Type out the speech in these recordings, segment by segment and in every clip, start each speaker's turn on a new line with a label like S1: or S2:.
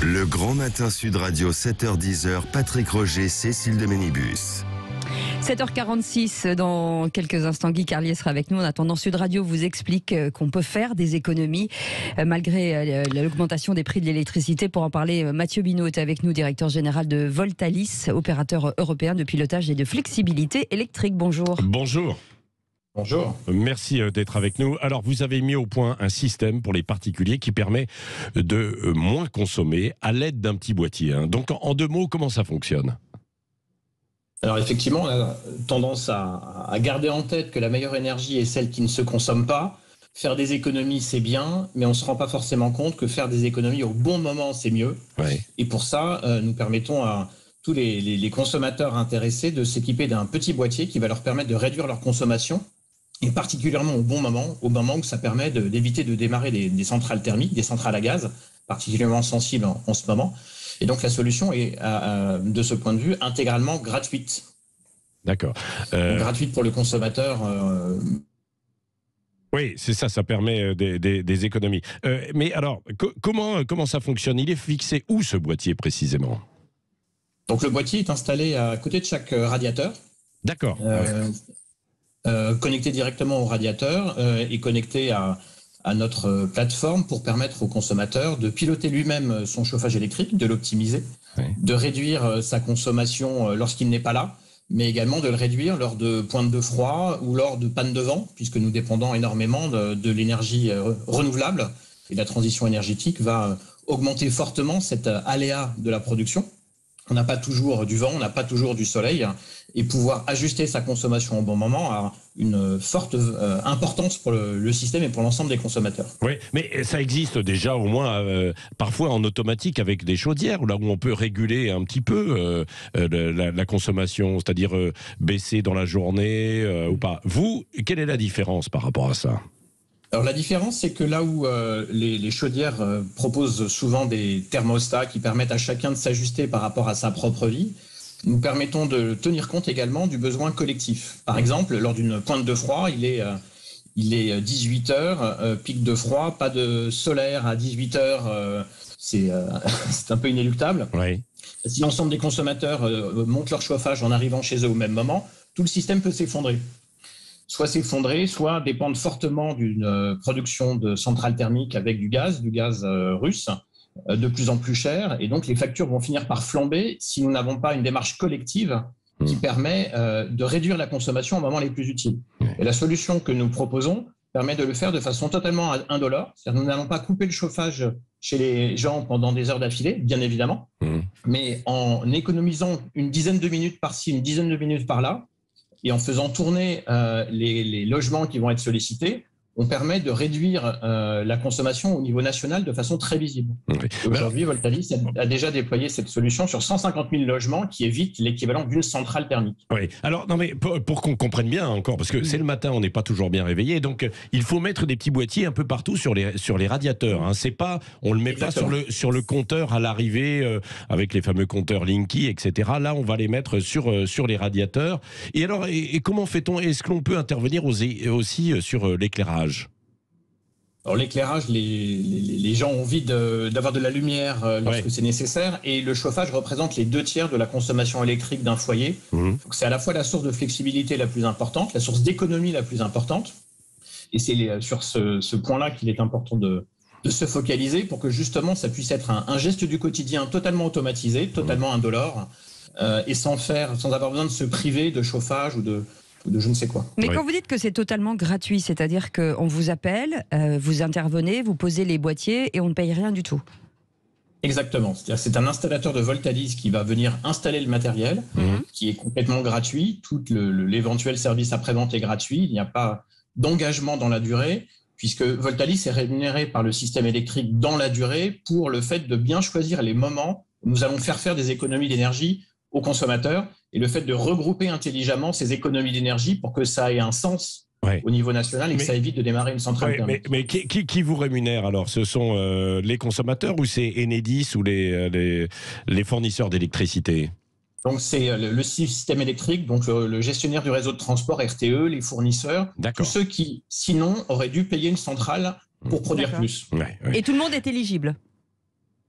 S1: Le Grand Matin Sud Radio, 7h-10h, Patrick Roger, Cécile de Ménibus.
S2: 7h46, dans quelques instants, Guy Carlier sera avec nous. En attendant, Sud Radio vous explique qu'on peut faire des économies malgré l'augmentation des prix de l'électricité. Pour en parler, Mathieu Binot est avec nous, directeur général de Voltalis, opérateur européen de pilotage et de flexibilité électrique. Bonjour.
S3: Bonjour.
S4: Bonjour.
S3: Merci d'être avec nous. Alors, vous avez mis au point un système pour les particuliers qui permet de moins consommer à l'aide d'un petit boîtier. Donc, en deux mots, comment ça fonctionne ?
S4: Alors effectivement, on a tendance à garder en tête que la meilleure énergie est celle qui ne se consomme pas. Faire des économies, c'est bien, mais on ne se rend pas forcément compte que faire des économies au bon moment, c'est mieux.
S3: Ouais.
S4: Et pour ça, nous permettons à tous les consommateurs intéressés de s'équiper d'un petit boîtier qui va leur permettre de réduire leur consommation, et particulièrement au bon moment où ça permet d'éviter de démarrer des centrales thermiques, des centrales à gaz, particulièrement sensibles en ce moment. Et donc la solution est, de ce point de vue, intégralement gratuite.
S3: D'accord.
S4: Gratuite pour le consommateur.
S3: Oui, c'est ça, ça permet des économies. Mais alors, comment ça fonctionne ? Il est fixé où, ce boîtier, précisément ?
S4: Donc le boîtier est installé à côté de chaque radiateur.
S3: D'accord.
S4: Connecté directement au radiateur et connecté à notre plateforme pour permettre au consommateur de piloter lui-même son chauffage électrique, de l'optimiser, de réduire sa consommation lorsqu'il n'est pas là, mais également de le réduire lors de pointes de froid ou lors de panne de vent, puisque nous dépendons énormément de l'énergie renouvelable et la transition énergétique va augmenter fortement cet aléa de la production. On n'a pas toujours du vent, on n'a pas toujours du soleil, et pouvoir ajuster sa consommation au bon moment a une forte importance pour le système et pour l'ensemble des consommateurs.
S3: Oui, mais ça existe déjà au moins parfois en automatique avec des chaudières, là où on peut réguler un petit peu la consommation, c'est-à-dire baisser dans la journée ou pas. Vous, quelle est la différence par rapport à ça ?
S4: Alors la différence, c'est que là où les chaudières proposent souvent des thermostats qui permettent à chacun de s'ajuster par rapport à sa propre vie, nous permettons de tenir compte également du besoin collectif. Par exemple, lors d'une pointe de froid, il est 18h, pic de froid, pas de solaire à 18h, c'est un peu inéluctable.
S3: Oui.
S4: Si l'ensemble des consommateurs montent leur chauffage en arrivant chez eux au même moment, tout le système peut s'effondrer. Soit s'effondrer, soit dépendre fortement d'une production de centrales thermiques avec du gaz russe, de plus en plus cher. Et donc, les factures vont finir par flamber si nous n'avons pas une démarche collective qui permet de réduire la consommation aux moments les plus utiles. Et la solution que nous proposons permet de le faire de façon totalement indolore. C'est-à-dire que nous n'allons pas couper le chauffage chez les gens pendant des heures d'affilée, bien évidemment, mais en économisant une dizaine de minutes par-ci, une dizaine de minutes par-là, et en faisant tourner les logements qui vont être sollicités, on permet de réduire la consommation au niveau national de façon très visible. Aujourd'hui, Voltalis a déjà déployé cette solution sur 150 000 logements qui évitent l'équivalent d'une centrale thermique.
S3: Oui. Alors, non, mais pour qu'on comprenne bien encore, parce que c'est le matin, on n'est pas toujours bien réveillé, donc il faut mettre des petits boîtiers un peu partout sur les radiateurs. C'est pas, on le met
S4: Exactement.
S3: pas sur le compteur à l'arrivée avec les fameux compteurs Linky, etc. Là, on va les mettre sur les radiateurs. Et alors, et comment fait-on ? Est-ce que l'on peut intervenir aussi sur l'éclairage ?
S4: Alors l'éclairage, les gens ont envie d'avoir de la lumière lorsque c'est nécessaire, et le chauffage représente les 2/3 de la consommation électrique d'un foyer. Donc c'est à la fois la source de flexibilité la plus importante, la source d'économie la plus importante, et c'est sur ce point-là qu'il est important de se focaliser pour que justement ça puisse être un geste du quotidien totalement automatisé, totalement indolore, et sans avoir besoin de se priver de chauffage ou de je ne sais quoi.
S2: Mais quand vous dites que c'est totalement gratuit, c'est-à-dire qu'on vous appelle, vous intervenez, vous posez les boîtiers et on ne paye rien du tout.
S4: Exactement. C'est un installateur de Voltalis qui va venir installer le matériel, qui est complètement gratuit. Tout l'éventuel service après-vente est gratuit. Il n'y a pas d'engagement dans la durée, puisque Voltalis est rémunéré par le système électrique dans la durée pour le fait de bien choisir les moments où nous allons faire des économies d'énergie aux consommateurs, et le fait de regrouper intelligemment ces économies d'énergie pour que ça ait un sens au niveau national et que ça évite de démarrer une centrale thermique.
S3: Mais qui vous rémunère alors ? Ce sont les consommateurs ou c'est Enedis ou les fournisseurs d'électricité ?
S4: Donc c'est le système électrique, donc le gestionnaire du réseau de transport, RTE, les fournisseurs, tous ceux qui, sinon, auraient dû payer une centrale pour produire plus.
S2: Et tout le monde est éligible ?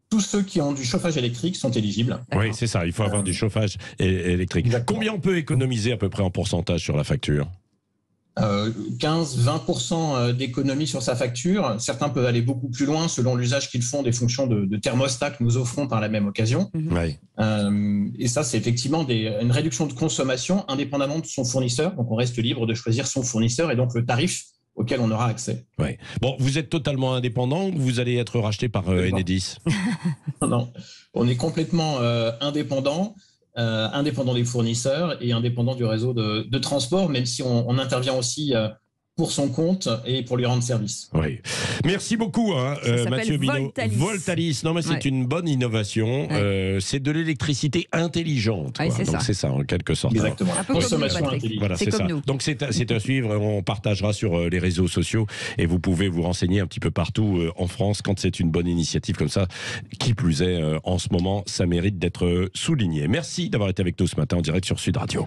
S4: tous ceux qui ont du chauffage électrique sont éligibles.
S3: Oui, c'est ça, il faut avoir du chauffage électrique.
S4: Exactement.
S3: Combien on peut économiser à peu près en pourcentage sur la facture ?
S4: 15-20% d'économie sur sa facture. Certains peuvent aller beaucoup plus loin selon l'usage qu'ils font des fonctions de thermostat que nous offrons par la même occasion.
S3: Oui.
S4: Et ça, c'est effectivement une réduction de consommation indépendamment de son fournisseur. Donc, on reste libre de choisir son fournisseur et donc le tarif auquel on aura accès.
S3: Ouais. Bon, vous êtes totalement indépendant ou vous allez être racheté par Enedis ?
S4: Non, on est complètement indépendant. Indépendant des fournisseurs et indépendant du réseau de transport, même si on intervient aussi pour son compte et pour lui rendre service.
S3: Oui. Merci beaucoup, Mathieu Binot. Voltalis. Non, mais c'est une bonne innovation.
S2: Ouais.
S3: C'est de l'électricité intelligente.
S2: Ouais, c'est
S3: donc
S2: ça.
S3: c'est ça, en quelque sorte.
S4: Exactement.
S2: Un peu comme
S4: Consommation
S2: nous, Patrick.
S4: intelligente.
S3: Voilà,
S2: C'est
S3: c'est
S2: comme
S3: ça.
S2: nous.
S3: Donc c'est à suivre. On partagera sur les réseaux sociaux et vous pouvez vous renseigner un petit peu partout en France quand c'est une bonne initiative comme ça. Qui plus est, en ce moment, ça mérite d'être souligné. Merci d'avoir été avec nous ce matin en direct sur Sud Radio.